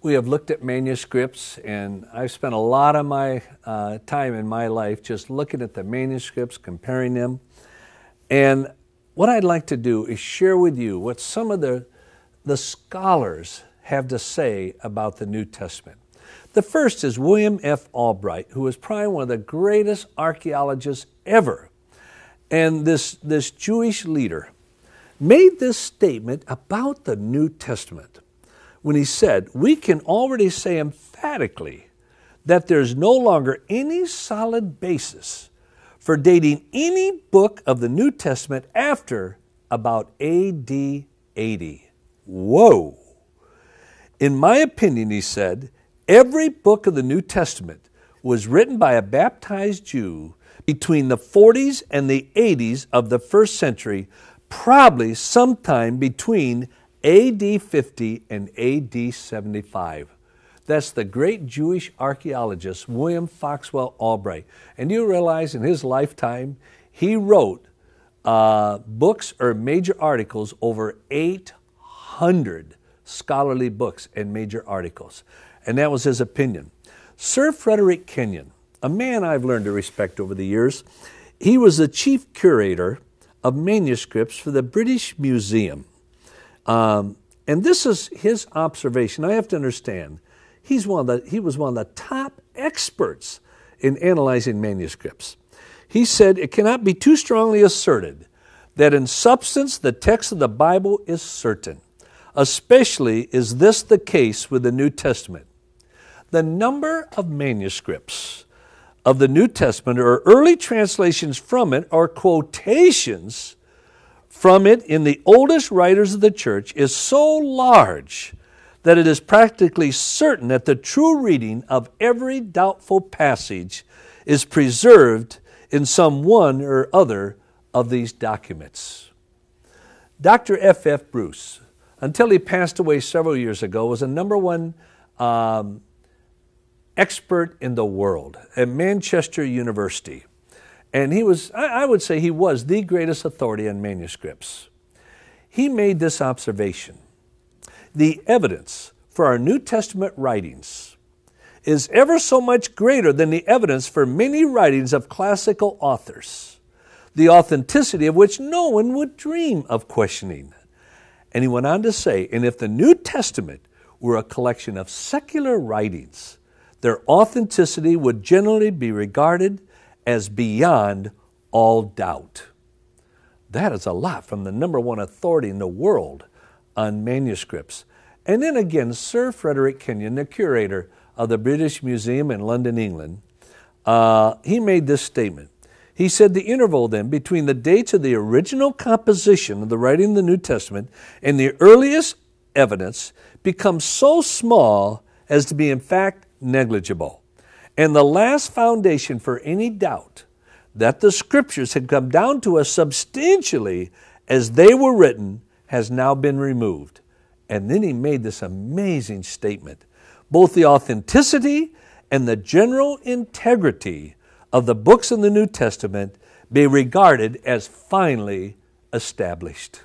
We have looked at manuscripts, and I've spent a lot of my time in my life just looking at the manuscripts, comparing them. And what I'd like to do is share with you what some of the scholars have to say about the New Testament. The first is William F. Albright, who was probably one of the greatest archaeologists ever. And this Jewish leader made this statement about the New Testament when he said, "We can already say emphatically that there's no longer any solid basis for dating any book of the New Testament after about AD 80. Whoa! In my opinion, he said, every book of the New Testament was written by a baptized Jew between the 40s and the 80s of the first century, probably sometime between AD 50 and AD 75. That's the great Jewish archaeologist William Foxwell Albright. And you realize in his lifetime, he wrote books or major articles, over 800 scholarly books and major articles. And that was his opinion. Sir Frederick Kenyon, a man I've learned to respect over the years, he was the chief curator of manuscripts for the British Museum. And this is his observation. I have to understand, he was one of the top experts in analyzing manuscripts. He said, it cannot be too strongly asserted that in substance the text of the Bible is certain. Especially is this the case with the New Testament. The number of manuscripts of the New Testament, or early translations from it, or quotations from it in the oldest writers of the church, is so large that it is practically certain that the true reading of every doubtful passage is preserved in some one or other of these documents. Dr. F.F. Bruce, until he passed away several years ago, was a #1 expert in the world at Manchester University. And he was, I would say he was the greatest authority on manuscripts. He made this observation: the evidence for our New Testament writings is ever so much greater than the evidence for many writings of classical authors, the authenticity of which no one would dream of questioning. And he went on to say, and if the New Testament were a collection of secular writings, their authenticity would generally be regarded as beyond all doubt. That is a lot from the #1 authority in the world on manuscripts. And then again, Sir Frederick Kenyon, the curator of the British Museum in London, England, he made this statement. He said, the interval then between the dates of the original composition of the writing of the New Testament and the earliest evidence becomes so small as to be in fact negligible. And the last foundation for any doubt that the Scriptures had come down to us substantially as they were written has now been removed. And then he made this amazing statement: both the authenticity and the general integrity of the books in the New Testament be regarded as finally established.